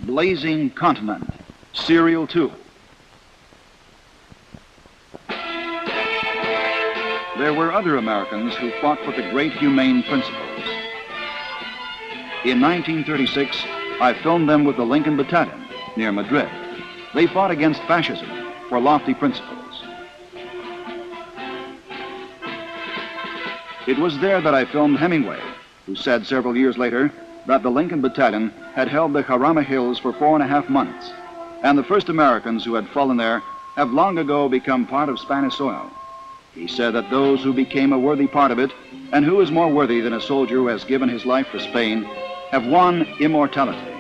blazing continent, Serial 2. There were other Americans who fought for the great humane principles. In 1936, I filmed them with the Lincoln Battalion near Madrid. They fought against fascism for lofty principles. It was there that I filmed Hemingway, who said several years later that the Lincoln Battalion had held the Jarama Hills for 4.5 months, and the first Americans who had fallen there have long ago become part of Spanish soil. He said that those who became a worthy part of it, and who is more worthy than a soldier who has given his life for Spain, have won immortality.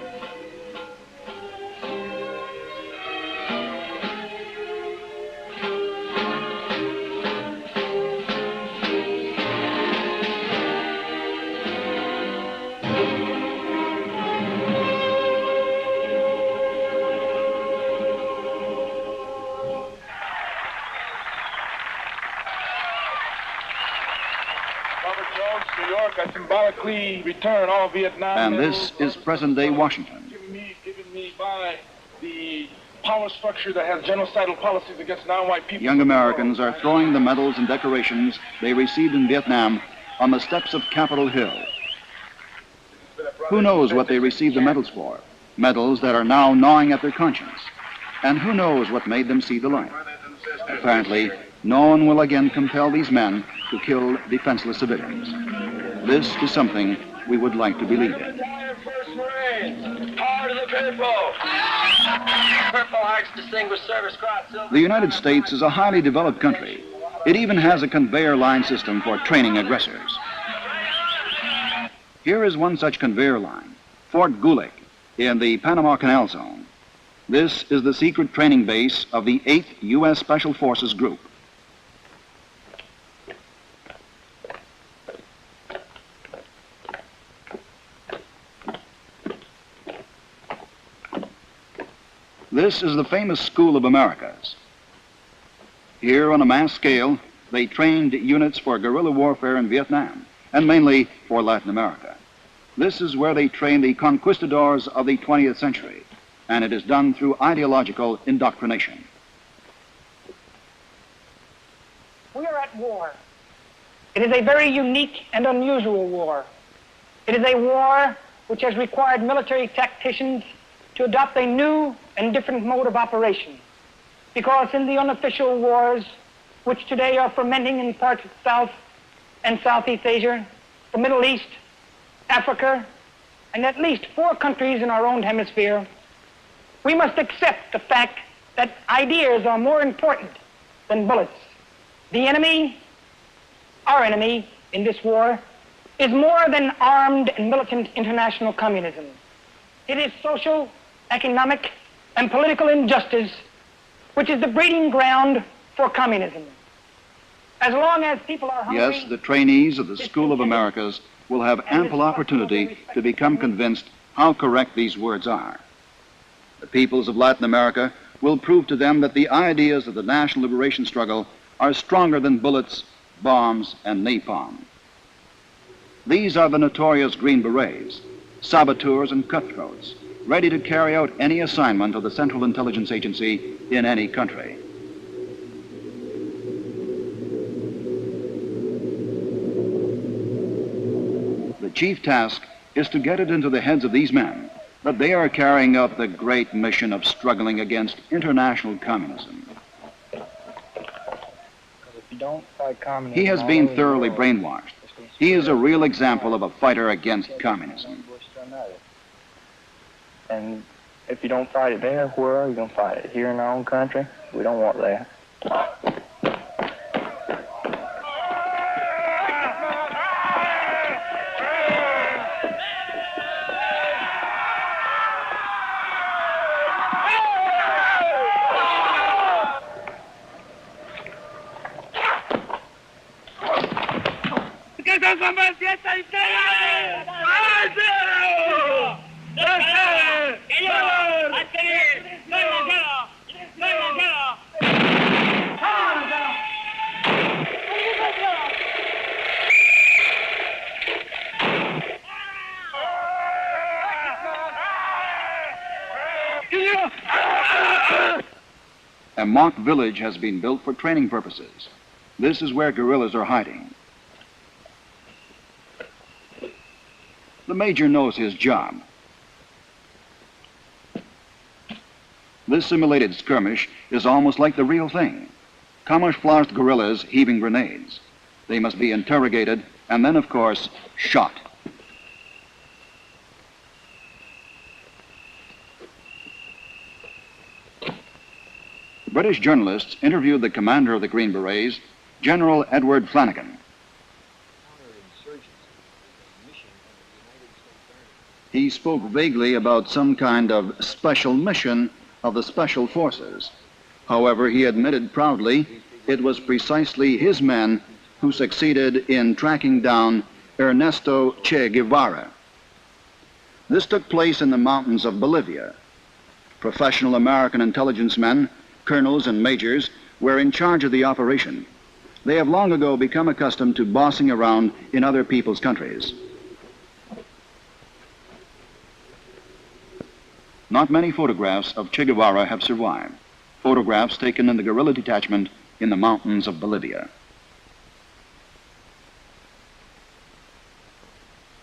New York, I symbolically return all Vietnam. And this is present-day Washington. Given me by the power structure that has genocidal policies against non-white people. Young Americans are throwing the medals and decorations they received in Vietnam on the steps of Capitol Hill. Who knows what they received the medals for? Medals that are now gnawing at their conscience. And who knows what made them see the light? Apparently, no one will again compel these men to kill defenseless civilians. This is something we would like to believe in. First Marines, power to the people. Purple Hearts Distinguished Service Cross. The United States is a highly developed country. It even has a conveyor line system for training aggressors. Here is one such conveyor line, Fort Gulick in the Panama Canal Zone. This is the secret training base of the 8th U.S. Special Forces Group. This is the famous School of Americas. Here, on a mass scale, they trained units for guerrilla warfare in Vietnam, and mainly for Latin America. This is where they train the conquistadors of the 20th century, and it is done through ideological indoctrination. We are at war. It is a very unique and unusual war. It is a war which has required military tacticians to adopt a new and different mode of operation. Because in the unofficial wars, which today are fermenting in parts of South and Southeast Asia, the Middle East, Africa, and at least 4 countries in our own hemisphere, we must accept the fact that ideas are more important than bullets. The enemy, our enemy in this war, is more than armed and militant international communism. It is social, economic, and political injustice, which is the breeding ground for communism. As long as people are hungry... Yes, the trainees of the School of Americas will have ample opportunity to become convinced how correct these words are. The peoples of Latin America will prove to them that the ideas of the national liberation struggle are stronger than bullets, bombs, and napalm. These are the notorious Green Berets, saboteurs and cutthroats, ready to carry out any assignment of the Central Intelligence Agency in any country. The chief task is to get it into the heads of these men that they are carrying out the great mission of struggling against international communism. He has been thoroughly brainwashed. He is a real example of a fighter against communism. And if you don't fight it there, where are you going to fight it? Here in our own country? We don't want that. A mock village has been built for training purposes. This is where guerrillas are hiding. The major knows his job. This simulated skirmish is almost like the real thing. Camouflaged guerrillas heaving grenades. They must be interrogated and then, of course, shot. British journalists interviewed the commander of the Green Berets, General Edward Flanagan. He spoke vaguely about some kind of special mission of the Special Forces. However, he admitted proudly it was precisely his men who succeeded in tracking down Ernesto Che Guevara. This took place in the mountains of Bolivia. Professional American intelligence men, colonels and majors, were in charge of the operation. They have long ago become accustomed to bossing around in other people's countries. Not many photographs of Che Guevara have survived. Photographs taken in the guerrilla detachment in the mountains of Bolivia.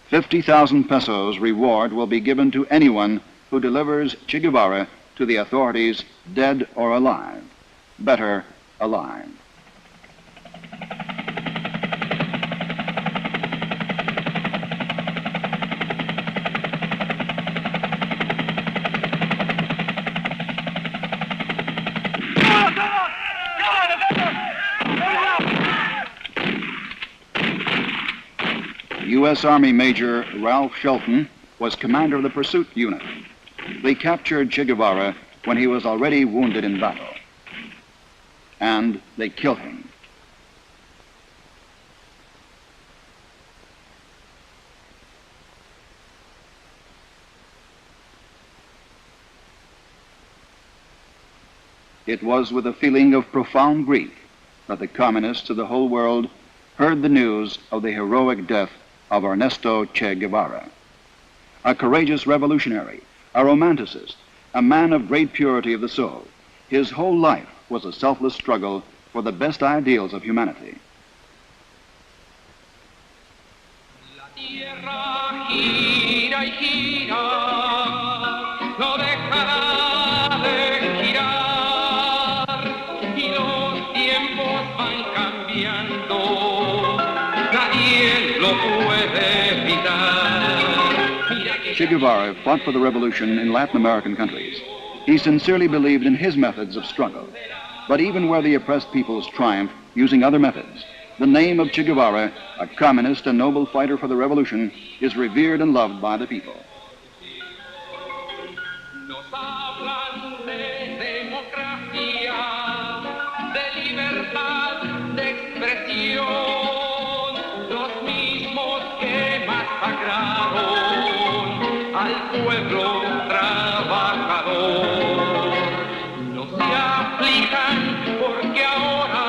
50,000 pesos reward will be given to anyone who delivers Che Guevara to the authorities, dead or alive. Better alive. U.S. Army Major Ralph Shelton was commander of the pursuit unit. They captured Che Guevara when he was already wounded in battle. And they killed him. It was with a feeling of profound grief that the communists of the whole world heard the news of the heroic death of Ernesto Che Guevara. A courageous revolutionary, a romanticist, a man of great purity of the soul. His whole life was a selfless struggle for the best ideals of humanity. La tierra gira y gira, no dejará de girar, y los tiempos van cambiando, nadie lo puede evitar. Che Guevara fought for the revolution in Latin American countries. He sincerely believed in his methods of struggle. But even where the oppressed peoples triumphed using other methods, the name of Che Guevara, a communist and noble fighter for the revolution, is revered and loved by the people. Nos hablan de democracia, de libertad de expresión, los mismos que masacraron al pueblo trabajador. No se aflijan porque ahora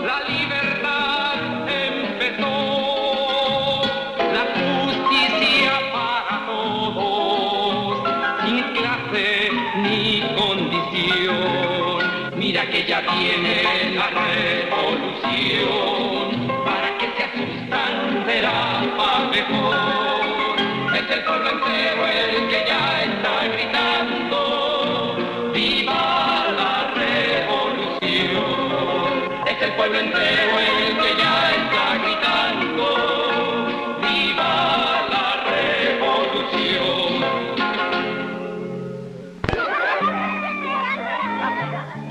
la libertad empezó, la justicia para todos, sin clase ni condición. Mira que ya viene la revolución, para que se asustan será pa' mejor. Es el pueblo entero el que ya está gritando, ¡viva la revolución! Es el pueblo entero el que ya está gritando, ¡viva la revolución!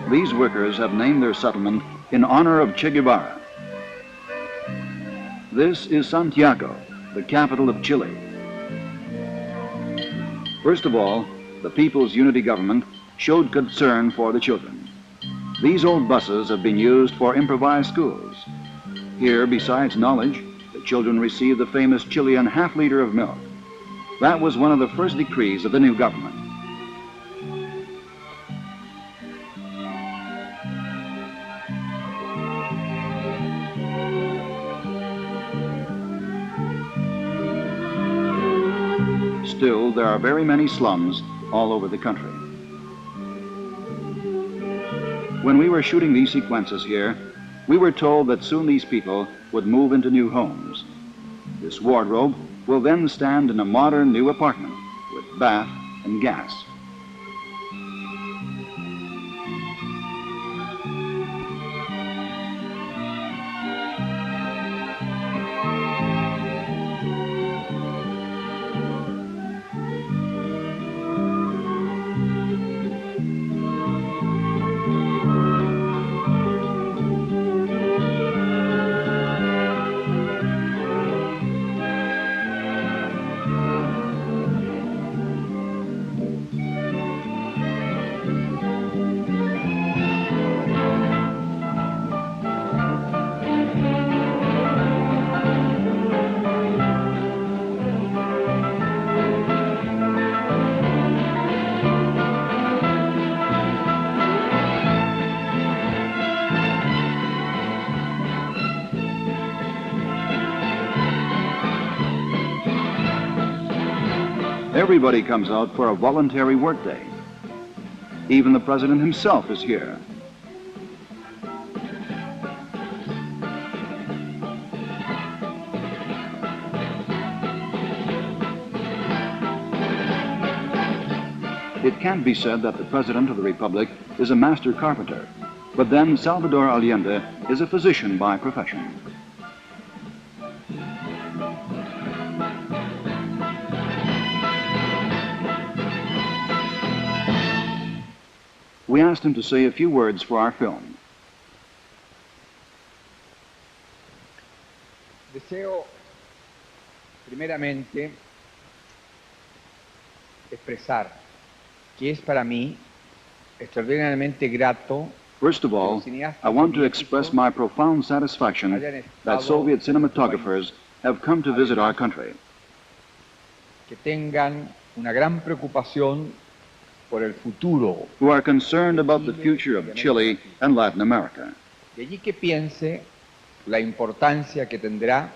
These workers have named their settlement in honor of Che Guevara. This is Santiago, the capital of Chile. First of all, the People's Unity Government showed concern for the children. These old buses have been used for improvised schools. Here, besides knowledge, the children receive the famous Chilean half-liter of milk. That was one of the first decrees of the new government. Still, there are very many slums all over the country. When we were shooting these sequences here, we were told that soon these people would move into new homes. This wardrobe will then stand in a modern new apartment with bath and gas. Everybody comes out for a voluntary workday. Even the president himself is here. It can't be said that the President of the Republic is a master carpenter, but then Salvador Allende is a physician by profession. We asked him to say a few words for our film. Deseo primeramente expresar que es para mí extraordinariamente grato. First of all, I want to express my profound satisfaction that Soviet cinematographers have come to visit our country. Que tengan una gran preocupación por el futuro. Who are concerned about the future of Chile and Latin America. De allí que piense la importancia que tendrá.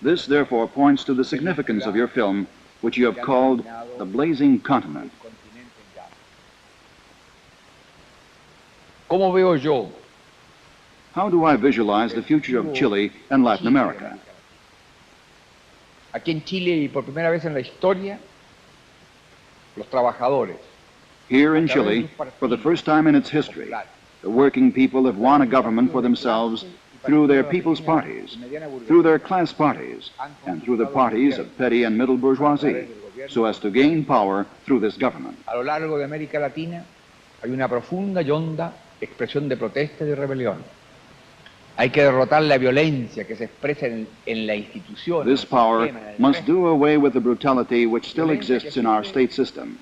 This therefore points to the significance of your film, which you have called The Blazing Continent. ¿Cómo veo yo? How do I visualize the future of Chile and Latin America? Aquí en Chile y por primera vez en la historia, los trabajadores. Here in Chile, for the first time in its history, the working people have won a government for themselves through their people's parties, through their class parties, and through the parties of petty and middle bourgeoisie, so as to gain power through this government. A lo largo de América Latina hay una profunda y honda expresión de protesta y de rebelión. Hay que derrotar la violencia que se expresa en la institución. This power must do away with the brutality which still exists in our state system.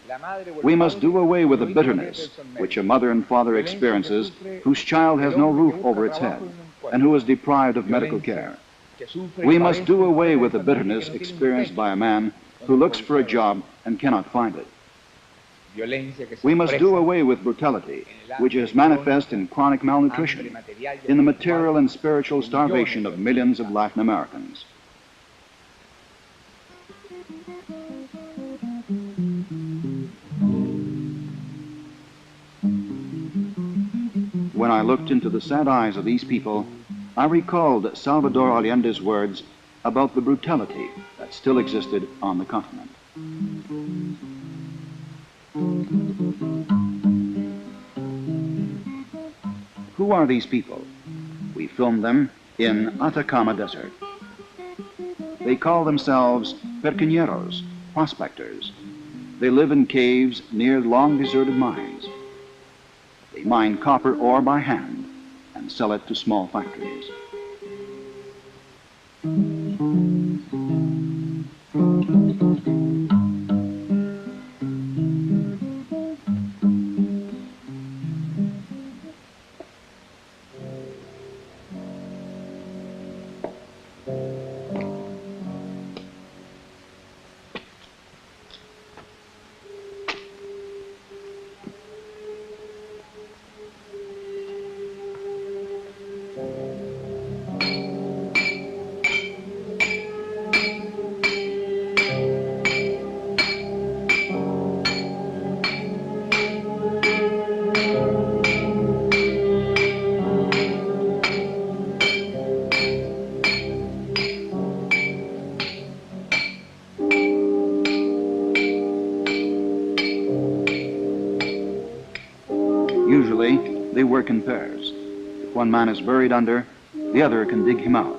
We must do away with the bitterness which a mother and father experiences whose child has no roof over its head and who is deprived of medical care. We must do away with the bitterness experienced by a man who looks for a job and cannot find it. We must do away with brutality, which is manifest in chronic malnutrition, in the material and spiritual starvation of millions of Latin Americans. When I looked into the sad eyes of these people, I recalled Salvador Allende's words about the brutality that still existed on the continent. Who are these people? We filmed them in Atacama Desert. They call themselves perqueñeros, prospectors. They live in caves near long deserted mines. They mine copper ore by hand and sell it to small factories. Usually, they work in pairs. If one man is buried under, the other can dig him out.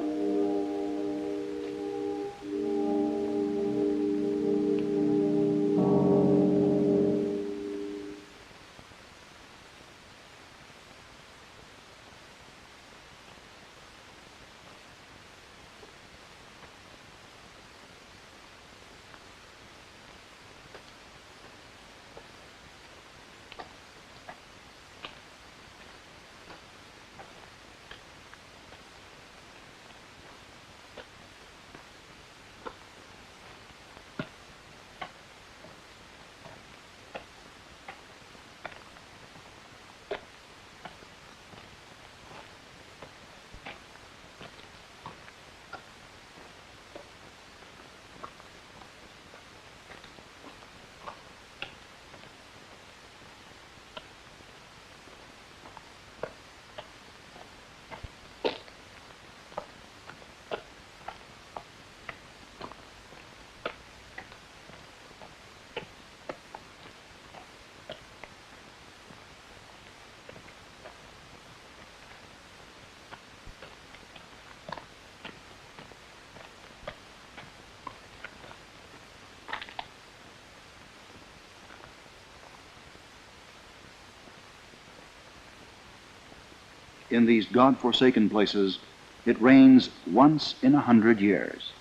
In these God-forsaken places, it rains once in 100 years.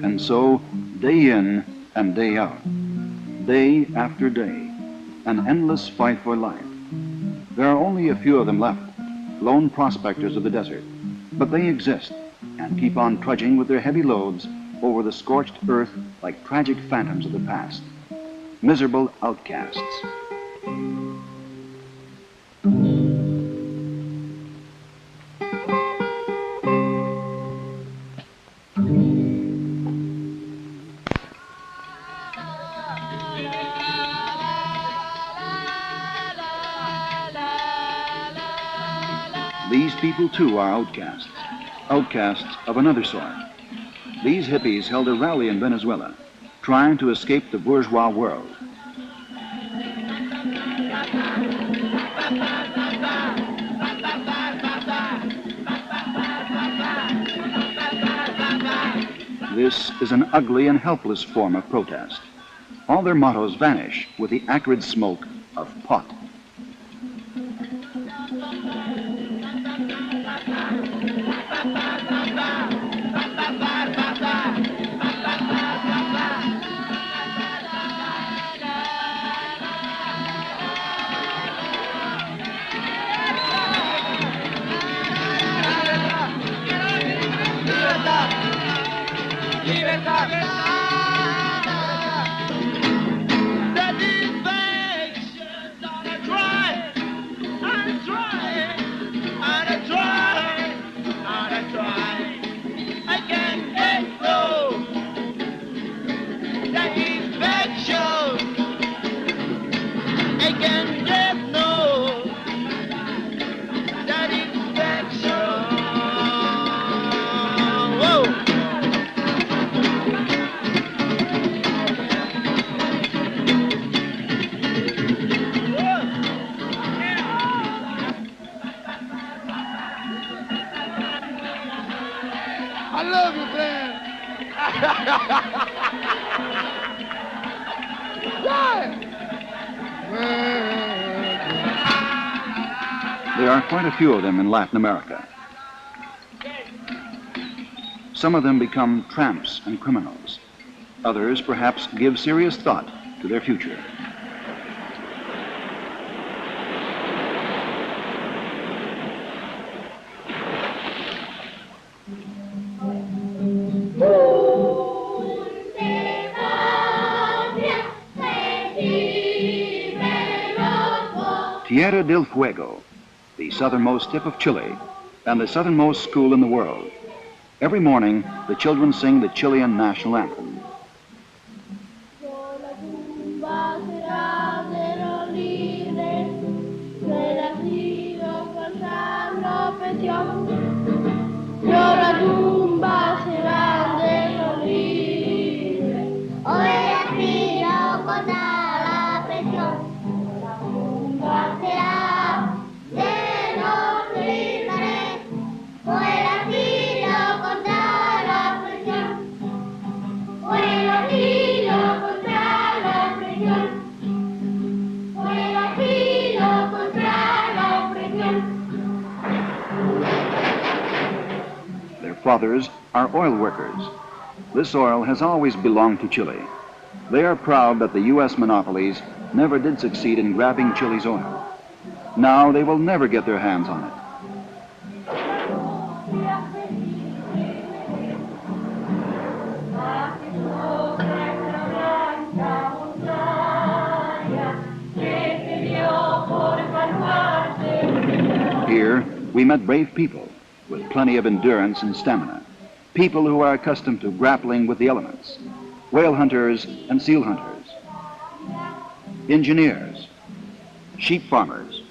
And so, day in and day out, day after day, an endless fight for life. There are only a few of them left, lone prospectors of the desert, but they exist and keep on trudging with their heavy loads over the scorched earth like tragic phantoms of the past, miserable outcasts. These people, too, are outcasts, outcasts of another sort. These hippies held a rally in Venezuela, trying to escape the bourgeois world. This is an ugly and helpless form of protest. All their mottos vanish with the acrid smoke of pot. I love you, Sam. There are quite a few of them in Latin America. Some of them become tramps and criminals. Others perhaps give serious thought to their future. Tierra del Fuego, the southernmost tip of Chile, and the southernmost school in the world. Every morning, the children sing the Chilean national anthem. Fathers are oil workers. This oil has always belonged to Chile. They are proud that the U.S. monopolies never did succeed in grabbing Chile's oil. Now they will never get their hands on it. Here, we met brave people with plenty of endurance and stamina, people who are accustomed to grappling with the elements, whale hunters and seal hunters, engineers, sheep farmers,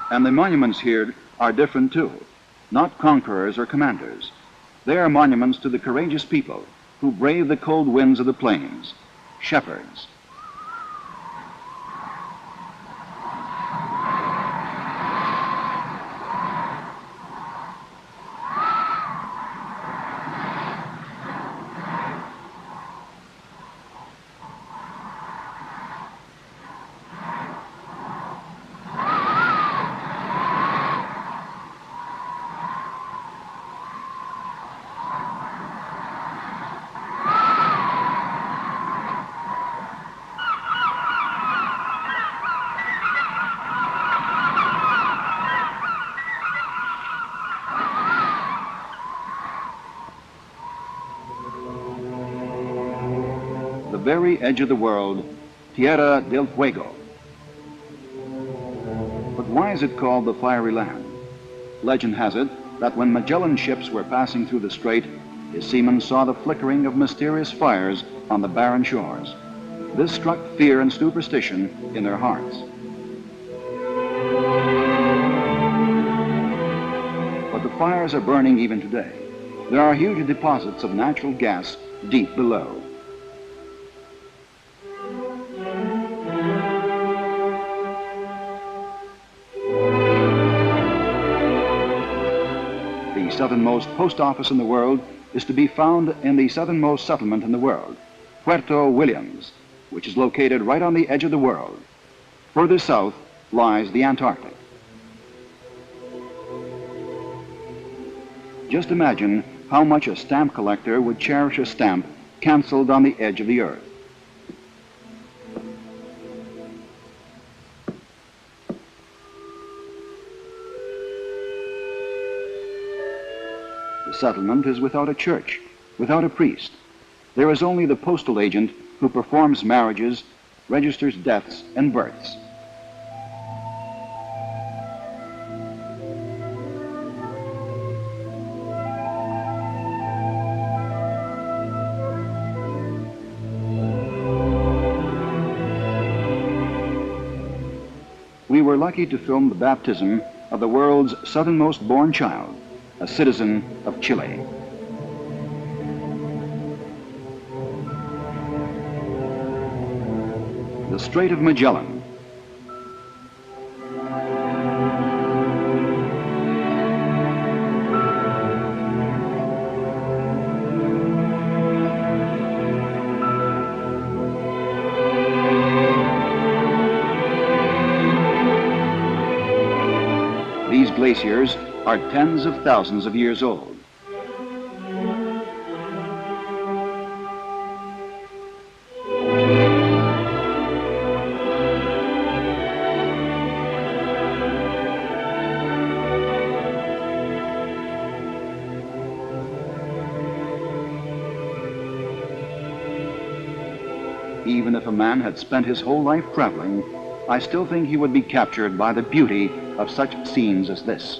and the monuments here are different too, not conquerors or commanders. They are monuments to the courageous people who brave the cold winds of the plains, shepherds. The very edge of the world, Tierra del Fuego. But why is it called the Fiery Land? Legend has it that when Magellan's ships were passing through the strait, his seamen saw the flickering of mysterious fires on the barren shores. This struck fear and superstition in their hearts. But the fires are burning even today. There are huge deposits of natural gas deep below. The southernmost post office in the world is to be found in the southernmost settlement in the world, Puerto Williams, which is located right on the edge of the world. Further south lies the Antarctic. Just imagine how much a stamp collector would cherish a stamp canceled on the edge of the earth. The settlement is without a church, without a priest. There is only the postal agent who performs marriages, registers deaths and births. We were lucky to film the baptism of the world's southernmost born child, a citizen of Chile. the Strait of Magellan. These glaciers are tens of thousands of years old. Even if a man had spent his whole life traveling, I still think he would be captured by the beauty of such scenes as this.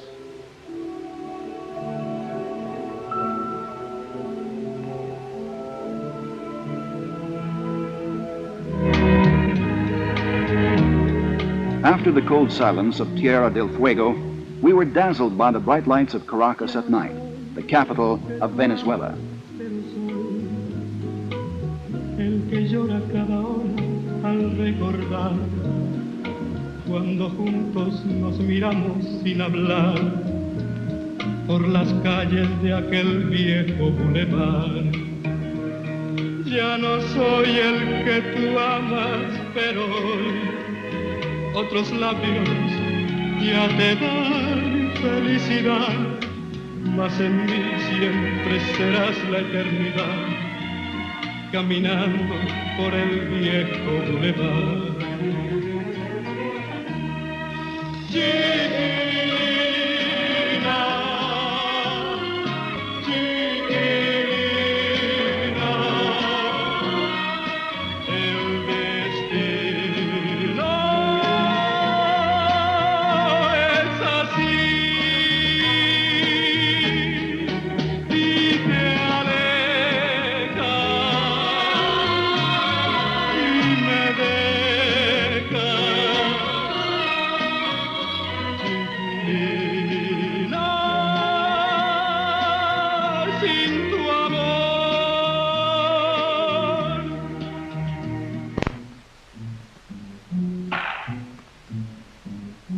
After the cold silence of Tierra del Fuego, we were dazzled by the bright lights of Caracas at night, the capital of Venezuela. El que llora cada hora al recordar cuando juntos nos miramos sin hablar por las calles de aquel viejo bulevar. Ya no soy el que tú amas, pero hoy otros labios ya te dan felicidad, mas en mí siempre serás la eternidad, caminando por el viejo bulevar. Chiquilina, chiquilina, el destino es así y te aleja y me deja. Chiquilina, sin tu amor.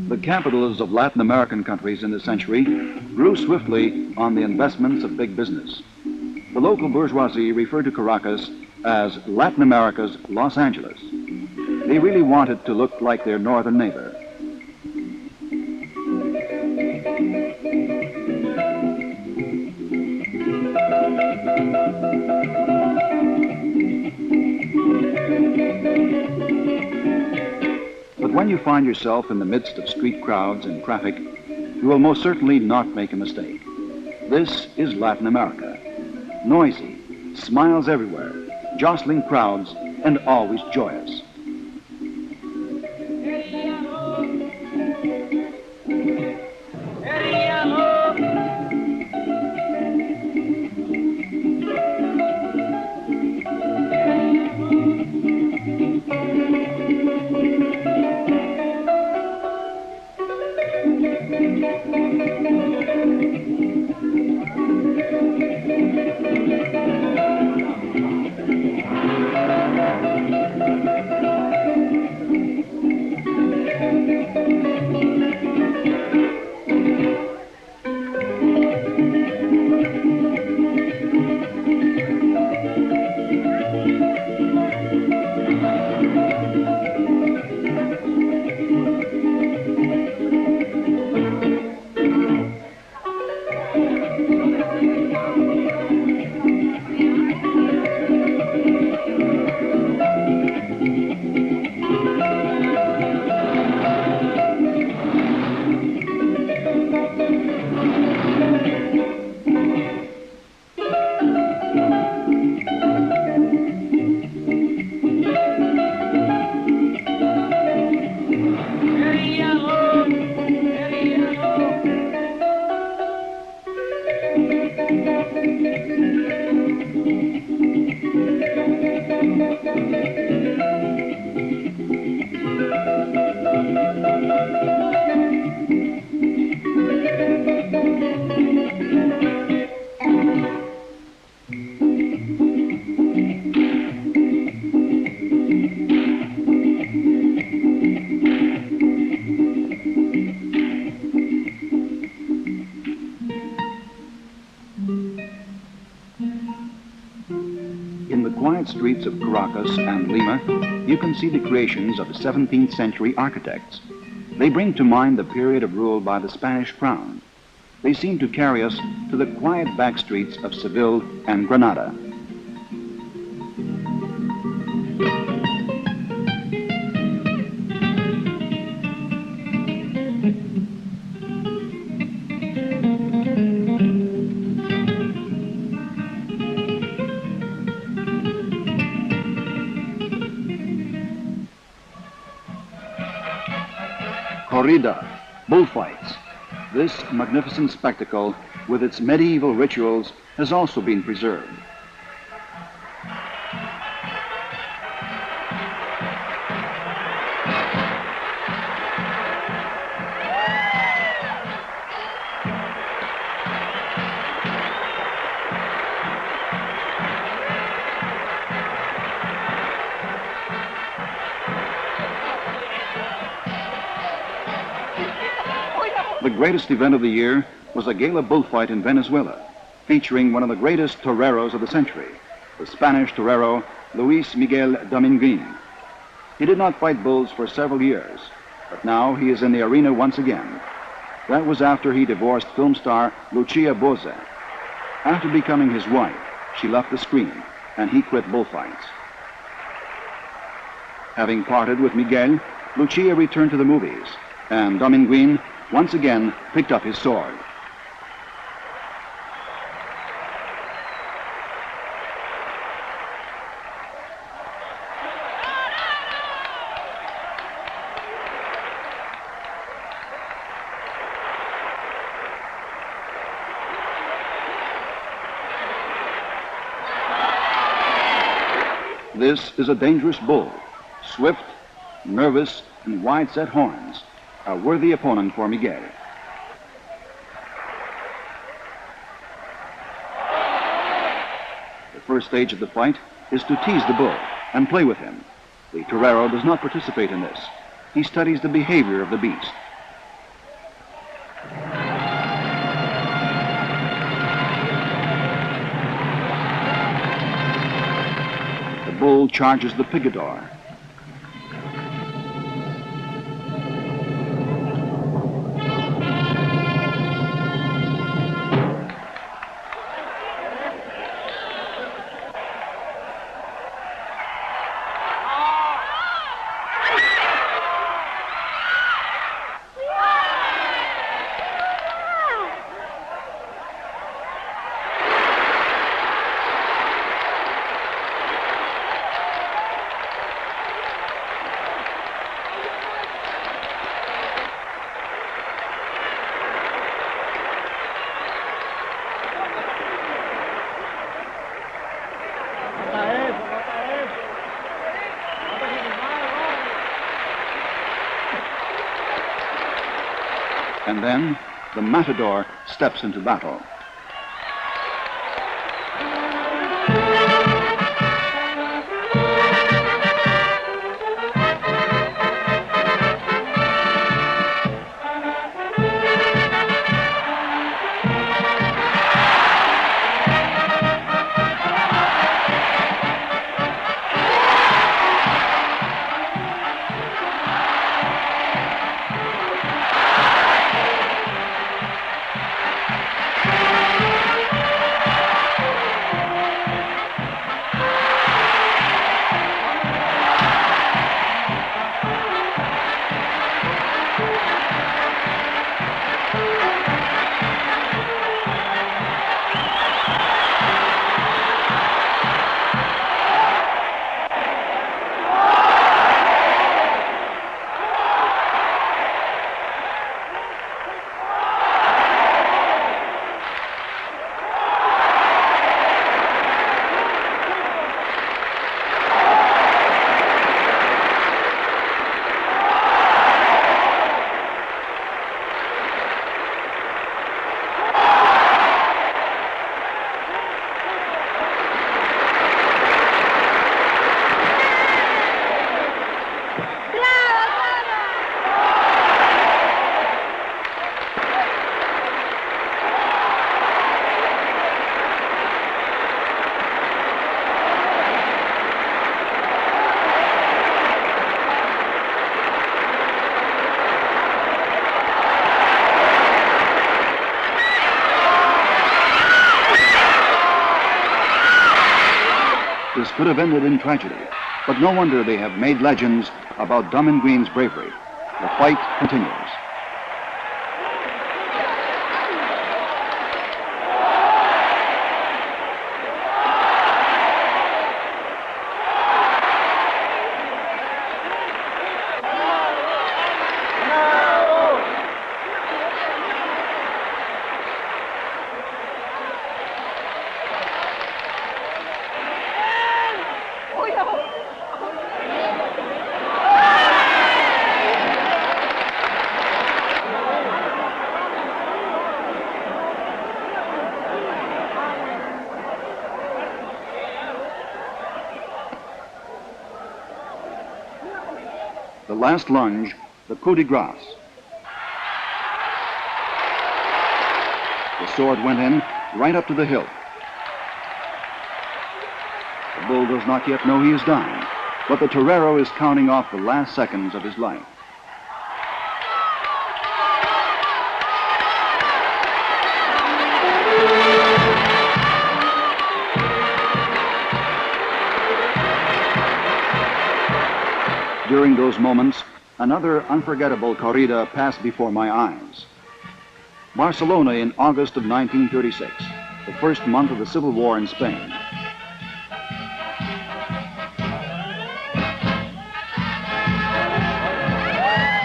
The capitals of Latin American countries in this century grew swiftly on the investments of big business. The local bourgeoisie referred to Caracas as Latin America's Los Angeles. They really wanted to look like their northern neighbor. But when you find yourself in the midst of street crowds and traffic, you will most certainly not make a mistake. This is Latin America. Noisy, smiles everywhere, jostling crowds, and always joyous. In the quiet streets of Caracas and Lima, you can see the creations of 17th century architects. They bring to mind the period of rule by the Spanish crown. They seem to carry us to the quiet back streets of Seville and Granada. Corrida, bullfights. This magnificent spectacle, with its medieval rituals, has also been preserved. The greatest event of the year was a gala bullfight in Venezuela, featuring one of the greatest toreros of the century, the Spanish torero Luis Miguel Dominguin. He did not fight bulls for several years, but now he is in the arena once again. That was after he divorced film star Lucia Boza. After becoming his wife, she left the screen, and he quit bullfights. Having parted with Miguel, Lucia returned to the movies, and Dominguin once again picked up his sword. This is a dangerous bull, swift, nervous, and wide-set horns. A worthy opponent for Miguel. The first stage of the fight is to tease the bull and play with him. The torero does not participate in this. He studies the behavior of the beast. The bull charges the picador. And then the matador steps into battle. could have ended in tragedy. But no wonder they have made legends about Diamond Green's bravery. The fight continues. The last lunge, the coup de grace. The sword went in right up to the hilt. The bull does not yet know he is dying, but the torero is counting off the last seconds of his life. During those moments, another unforgettable corrida passed before my eyes. Barcelona in August of 1936, the first month of the Civil War in Spain.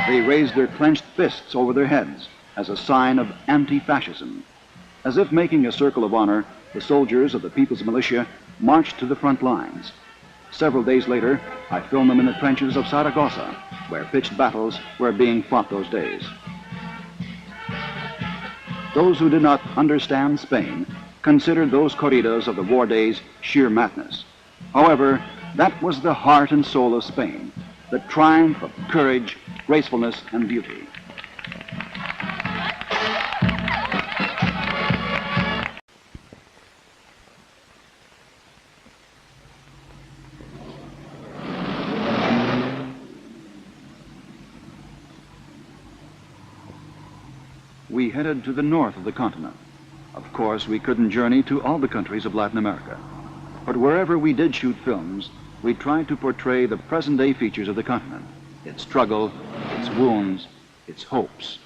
They raised their clenched fists over their heads as a sign of anti-fascism. As if making a circle of honor, the soldiers of the People's Militia marched to the front lines. Several days later, I filmed them in the trenches of Zaragoza, where pitched battles were being fought those days. Those who did not understand Spain considered those corridas of the war days sheer madness. However, that was the heart and soul of Spain, the triumph of courage, gracefulness, and beauty. We headed to the north of the continent. Of course, we couldn't journey to all the countries of Latin America. But wherever we did shoot films, we tried to portray the present-day features of the continent, its struggle, its wounds, its hopes.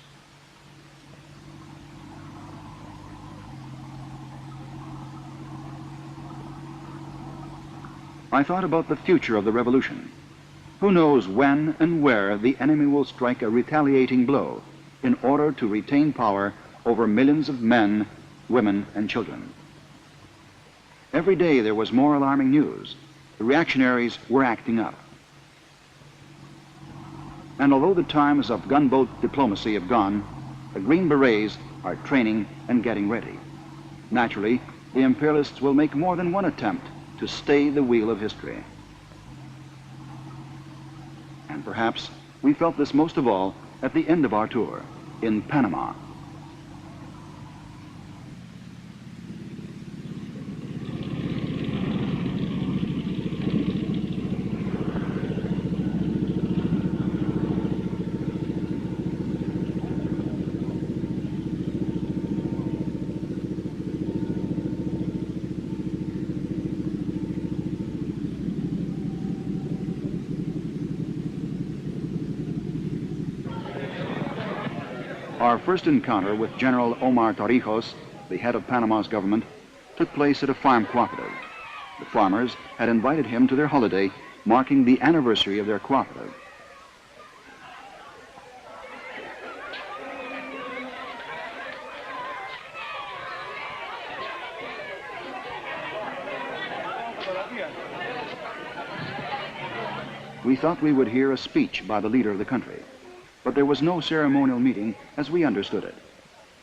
I thought about the future of the revolution. Who knows when and where the enemy will strike a retaliating blow in order to retain power over millions of men, women, and children. Every day there was more alarming news. The reactionaries were acting up. And although the times of gunboat diplomacy have gone, the Green Berets are training and getting ready. Naturally, the imperialists will make more than one attempt to stay the wheel of history. And perhaps we felt this most of all at the end of our tour in Panama. Our first encounter with General Omar Torrijos, the head of Panama's government, took place at a farm cooperative. The farmers had invited him to their holiday, marking the anniversary of their cooperative. We thought we would hear a speech by the leader of the country. But there was no ceremonial meeting as we understood it.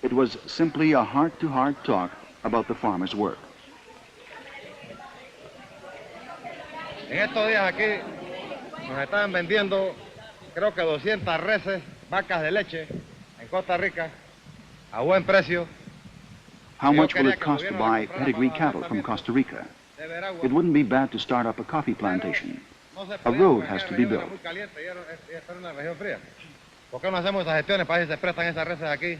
It was simply a heart-to-heart talk about the farmers' work. En estos días aquí nos estaban vendiendo creo que 200 reses, vacas de leche en Costa Rica a buen precio. How much will it cost to buy pedigree cattle from Costa Rica? It wouldn't be bad to start up a coffee plantation. A road has to be built. ¿Por qué no hacemos esas gestiones para que se prestan esas reses aquí?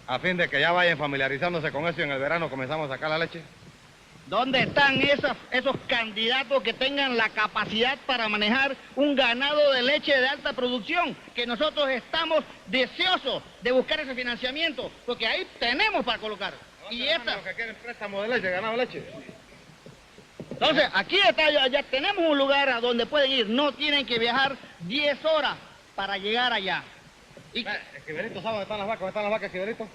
A fin de que ya vayan familiarizándose con eso y en el verano comenzamos a sacar la leche. ¿Dónde están esos candidatos que tengan la capacidad para manejar un ganado de leche de alta producción? Que nosotros estamos deseosos de buscar ese financiamiento, porque ahí tenemos para colocar. Y esta... Los que quieren préstamo de leche, ganado de leche. Entonces, aquí está, ya tenemos un lugar a donde pueden ir. No tienen que viajar 10 horas para llegar allá. Y... Esquivelito, ¿sabe dónde están las vacas? ¿Dónde están las vacas, Esquivelito?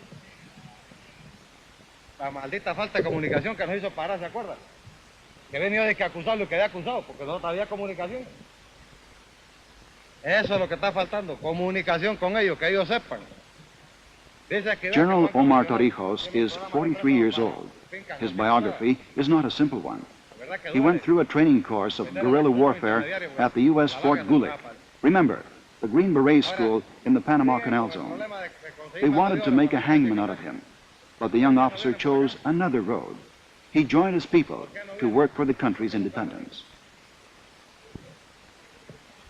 La maldita falta de comunicación que nos hizo parar, ¿se acuerda? Que venía de que acusarlo y quedé acusado, porque no había comunicación. Eso es lo que está faltando, comunicación con ellos, que ellos sepan. General Omar Torrijos is 43 years old. His biography is not a simple one. He went through a training course of guerrilla warfare at the U.S. Fort Gulick. Remember, the Green Beret School in the Panama Canal Zone. They wanted to make a hangman out of him, but the young officer chose another road. He joined his people to work for the country's independence.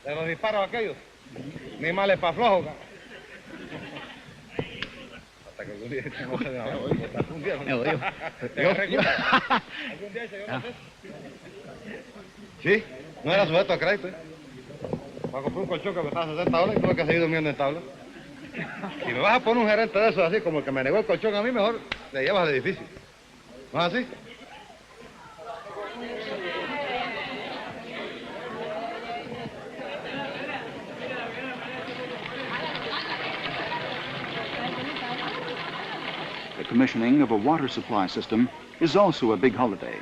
De los disparos aquellos, ni males pa' flojo. Hasta que algún día no se algún día. ¿Algún día se dio una cesta? Sí, no era sujeto a crédito. Para comprar un colchón que me estaba $60 y tuve que seguir durmiendo en tabla. Si me vas a poner un gerente de eso así, como el que me negó el colchón a mí, mejor le llevas al edificio. ¿No es así? The commissioning of a water supply system is also a big holiday.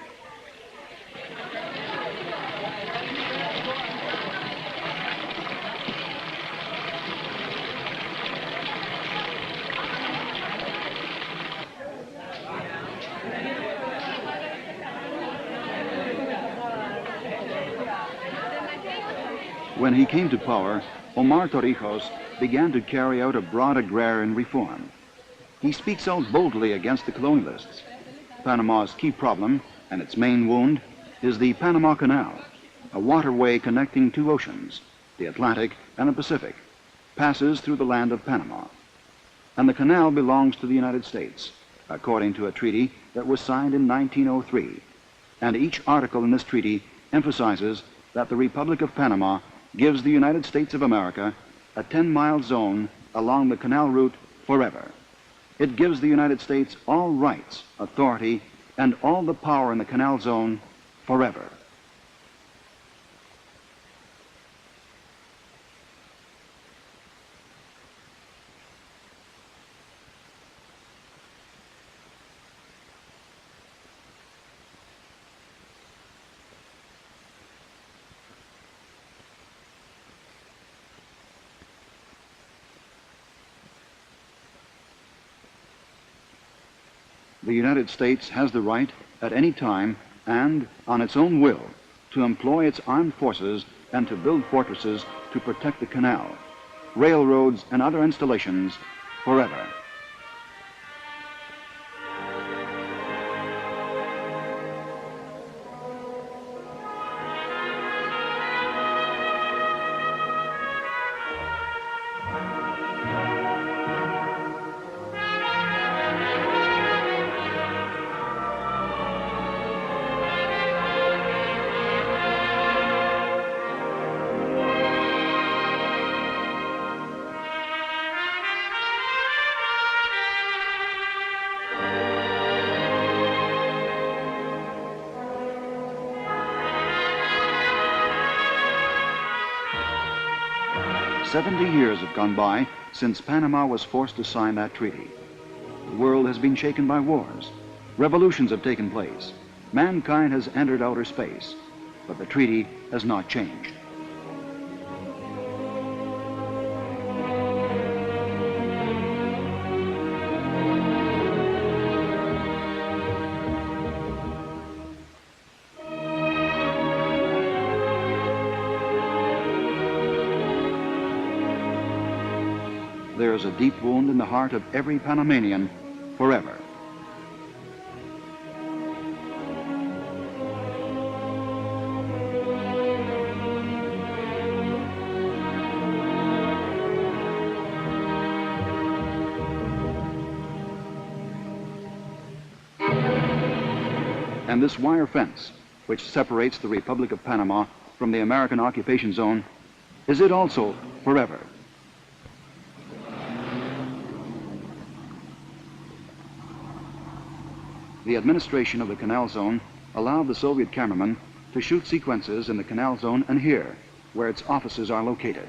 When he came to power, Omar Torrijos began to carry out a broad agrarian reform. He speaks out boldly against the colonialists. Panama's key problem, and its main wound, is the Panama Canal, a waterway connecting two oceans, the Atlantic and the Pacific, passes through the land of Panama. And the canal belongs to the United States, according to a treaty that was signed in 1903. And each article in this treaty emphasizes that the Republic of Panama gives the United States of America a 10-mile zone along the canal route forever. It gives the United States all rights, authority, and all the power in the canal zone forever. The United States has the right at any time and on its own will to employ its armed forces and to build fortresses to protect the canal, railroads, and other installations forever. "70 years have gone by since Panama was forced to sign that treaty. The world has been shaken by wars. Revolutions have taken place. Mankind has entered outer space, but the treaty has not changed. There is a deep wound in the heart of every Panamanian forever. And this wire fence, which separates the Republic of Panama from the American occupation zone, is it also forever? The administration of the Canal Zone allowed the Soviet cameraman to shoot sequences in the Canal Zone and here, where its offices are located.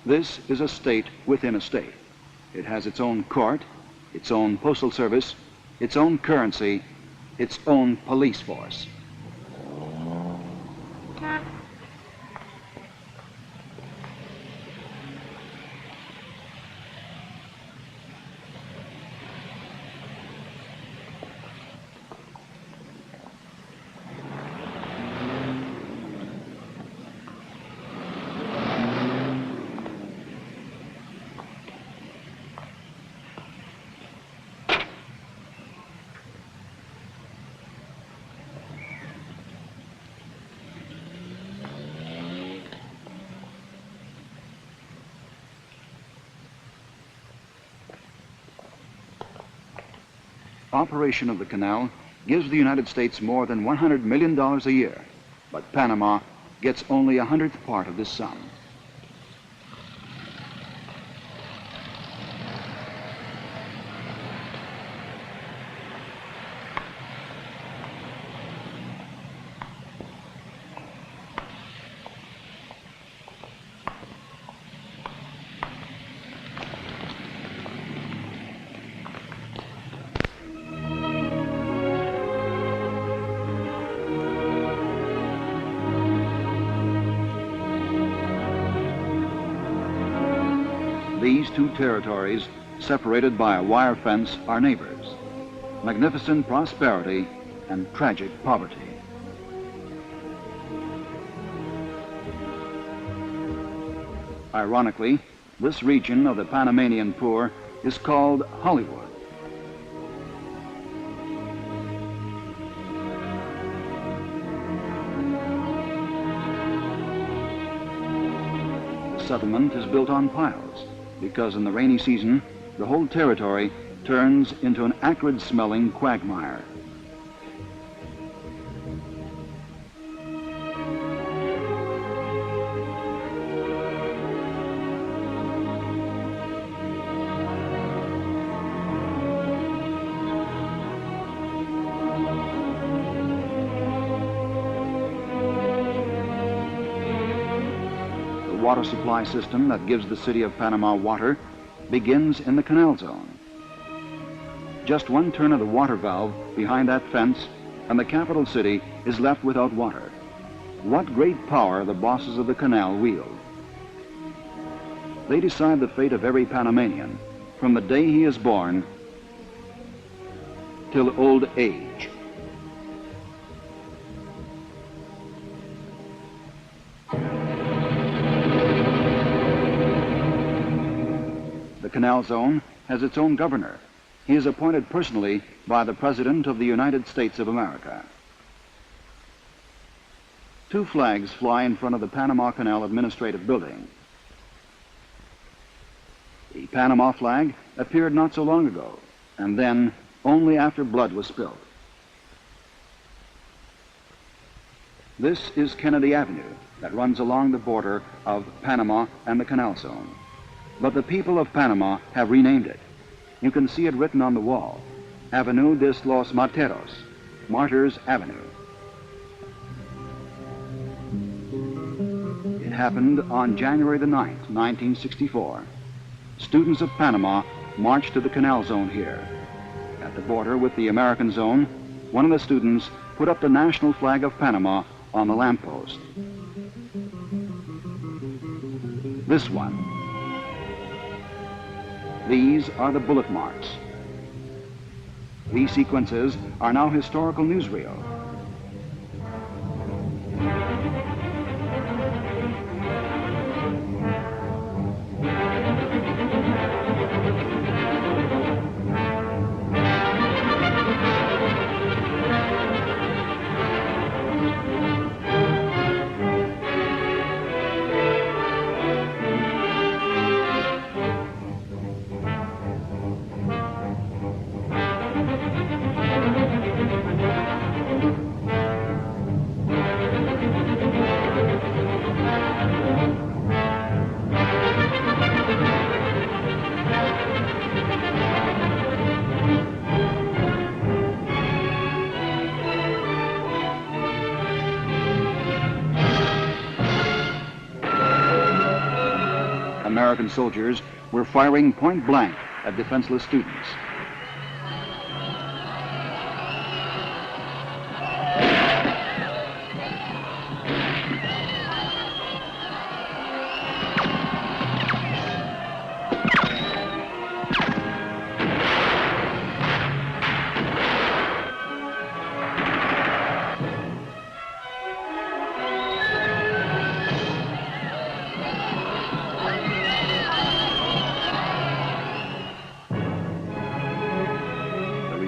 This is a state within a state. It has its own court, its own postal service, its own currency, its own police force. Operation of the canal gives the United States more than $100 million a year, but Panama gets only a 100th part of this sum. These two territories, separated by a wire fence, are neighbors. Magnificent prosperity and tragic poverty. Ironically, this region of the Panamanian poor is called Hollywood. The settlement is built on piles, because in the rainy season, the whole territory turns into an acrid-smelling quagmire. The water supply system that gives the city of Panama water begins in the Canal Zone. Just one turn of the water valve behind that fence and the capital city is left without water. What great power the bosses of the canal wield. They decide the fate of every Panamanian from the day he is born till old age. The Canal Zone has its own governor. He is appointed personally by the President of the United States of America. Two flags fly in front of the Panama Canal Administrative Building. The Panama flag appeared not so long ago, and then only after blood was spilled. This is Kennedy Avenue that runs along the border of Panama and the Canal Zone. But the people of Panama have renamed it. You can see it written on the wall, Avenue de los Marteros, Martyrs Avenue. It happened on January the 9th, 1964. Students of Panama marched to the Canal Zone here. At the border with the American zone, one of the students put up the national flag of Panama on the lamppost. This one. These are the bullet marks. These sequences are now historical newsreel. American soldiers were firing point blank at defenseless students.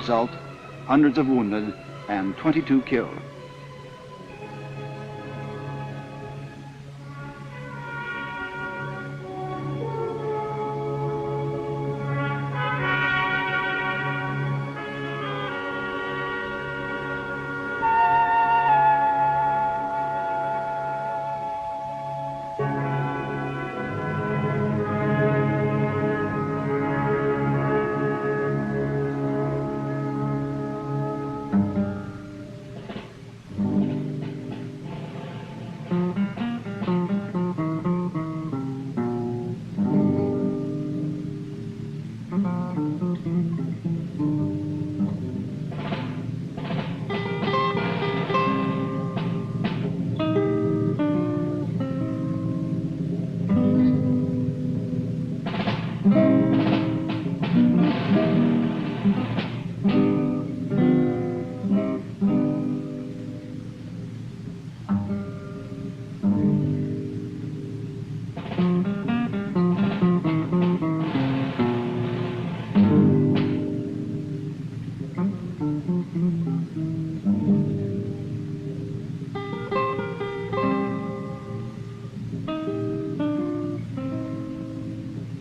Result, hundreds of wounded and 22 killed.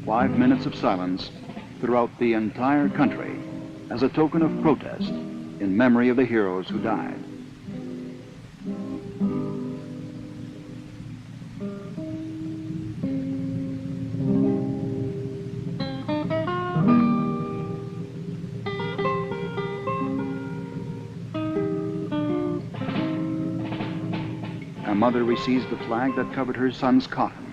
Five minutes of silence throughout the entire country as a token of protest in memory of the heroes who died. A mother receives the flag that covered her son's coffin.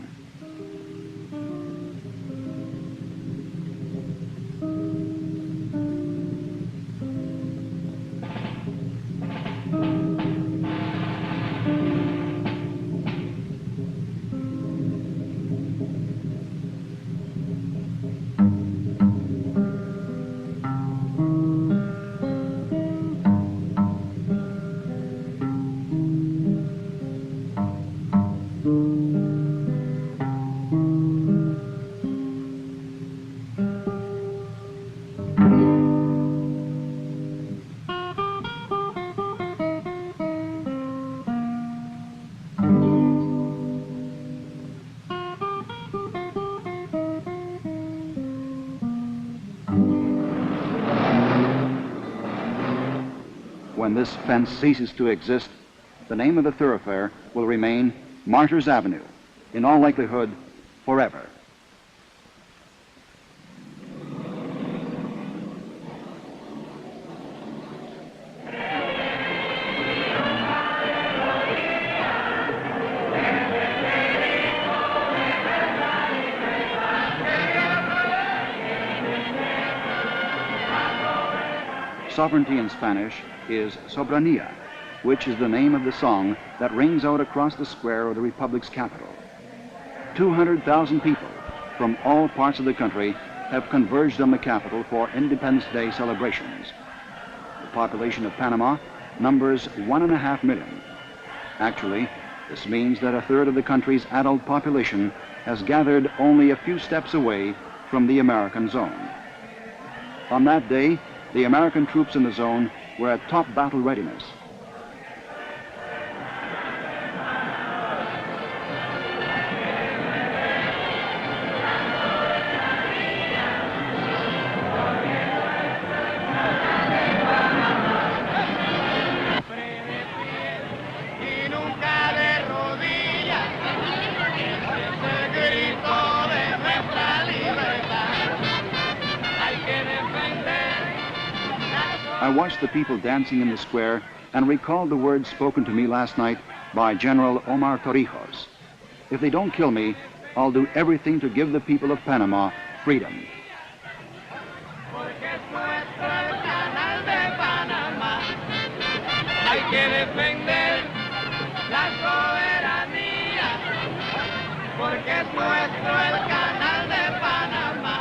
When this fence ceases to exist, the name of the thoroughfare will remain Martyrs Avenue, in all likelihood, forever. Sovereignty in Spanish is Soberanía, which is the name of the song that rings out across the square of the Republic's capital. 200,000 people from all parts of the country have converged on the capital for Independence Day celebrations. The population of Panama numbers 1.5 million. Actually, this means that a third of the country's adult population has gathered only a few steps away from the American zone. On that day, the American troops in the zone were at top battle readiness. I watched the people dancing in the square and recalled the words spoken to me last night by General Omar Torrijos. If they don't kill me, I'll do everything to give the people of Panama freedom. Hay que defender la soberanía, porque es nuestro el canal de Panamá.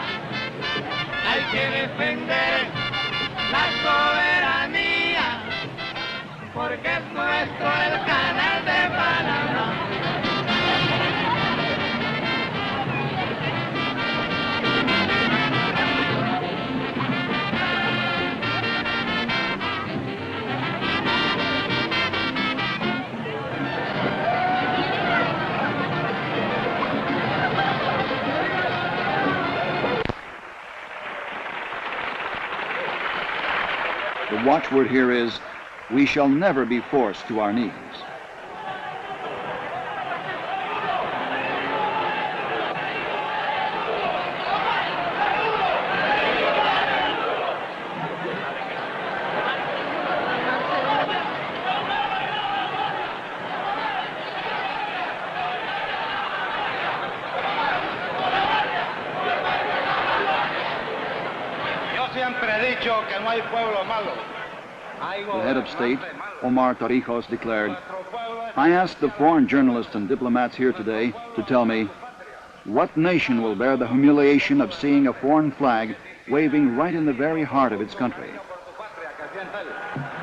Hay que defender la soberanía, porque es nuestro el canal de Panamá. The watchword here is, we shall never be forced to our knees. Yo siempre he dicho que no hay pueblo malo. The head of state, Omar Torrijos, declared, I asked the foreign journalists and diplomats here today to tell me, what nation will bear the humiliation of seeing a foreign flag waving right in the very heart of its country?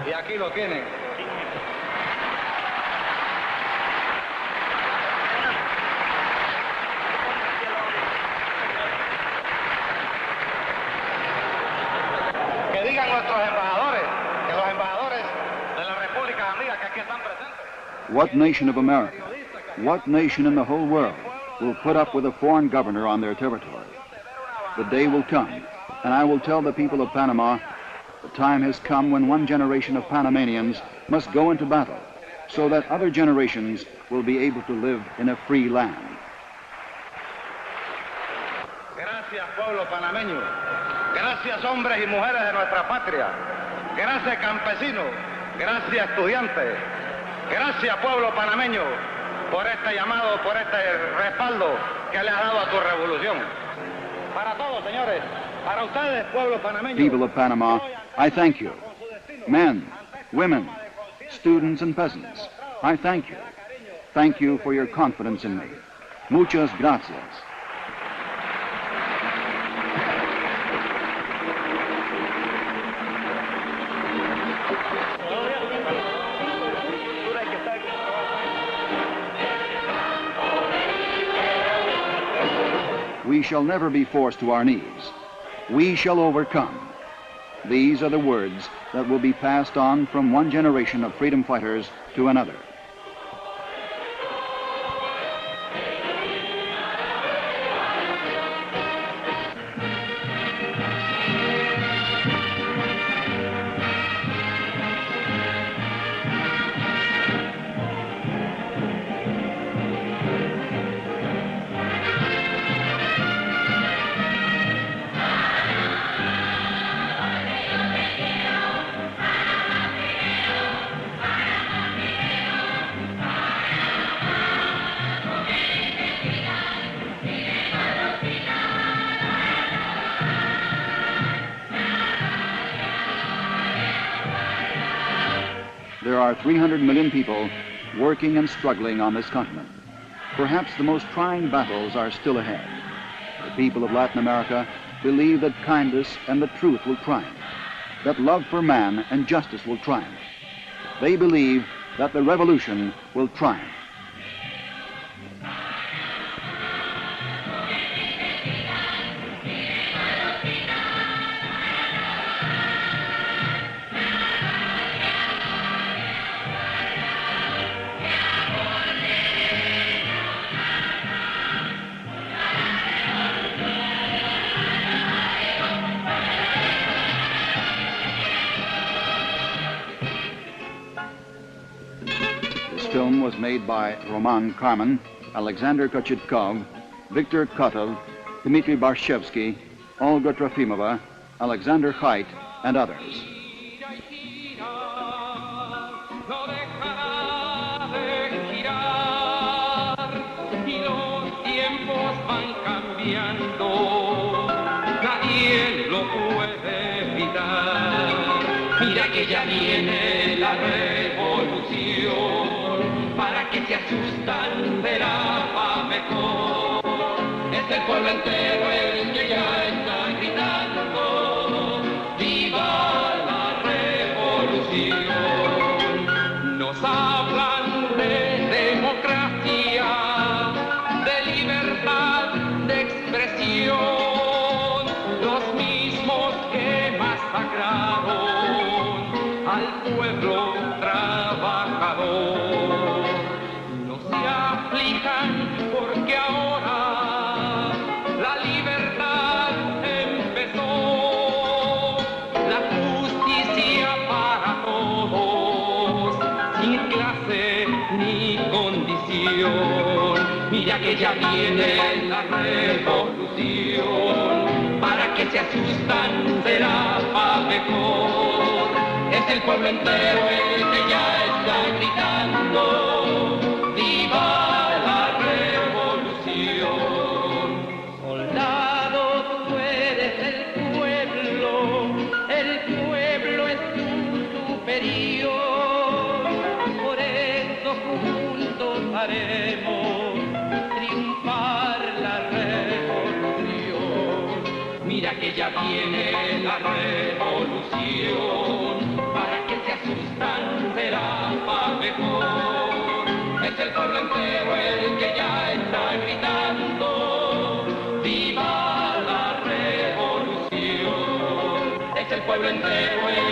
Y aquí lo tienen. Que digan nuestros embajadores, que los embajadores de las repúblicas amigas que aquí están presentes. What nation of America, what nation in the whole world will put up with a foreign governor on their territory? The day will come, and I will tell the people of Panama, the time has come when one generation of Panamanians must go into battle so that other generations will be able to live in a free land. Gracias, pueblo panameño. Gracias, hombres y mujeres de nuestra patria. Gracias, campesinos. Gracias, estudiantes. Gracias, pueblo panameño, por este llamado, por este respaldo que le ha dado a tu revolución. Para todos, señores, para ustedes, pueblo panameño. People of Panama, I thank you. Men, women, students and peasants, I thank you. Thank you for your confidence in me. Muchas gracias. We shall never be forced to our knees. We shall overcome. These are the words that will be passed on from one generation of freedom fighters to another. There are 300 million people working and struggling on this continent. Perhaps the most trying battles are still ahead. The people of Latin America believe that kindness and the truth will triumph, that love for man and justice will triumph. They believe that the revolution will triumph. This film was made by Roman Karman, Alexander Kochitkov, Viktor Kotov, Dmitry Barshevsky, Olga Trofimova, Alexander Haidt, and others. No dejará de girar y los tiempos Mira que ya viene la revolución, para que se asustan verá va mejor. Es el pueblo entero el que ya está gritando, ¡viva la revolución! Nos hablan de democracia, de libertad de expresión, los mismos que masacraron al pueblo trabajador. No se aflijan porque ahora la libertad empezó, la justicia para todos, sin clase ni condición. Mira que ya viene la revolución, para que se asustan será pa' mejor. Es el pueblo entero el que ya está gritando, ¡viva la revolución! Soldado, tú eres el pueblo es tu superior. Por eso juntos haremos triunfar la revolución. Mira que ya viene la revolución, para que se asustan será pa' mejor. Es el pueblo entero el que ya está gritando, ¡viva la revolución! Es el pueblo entero el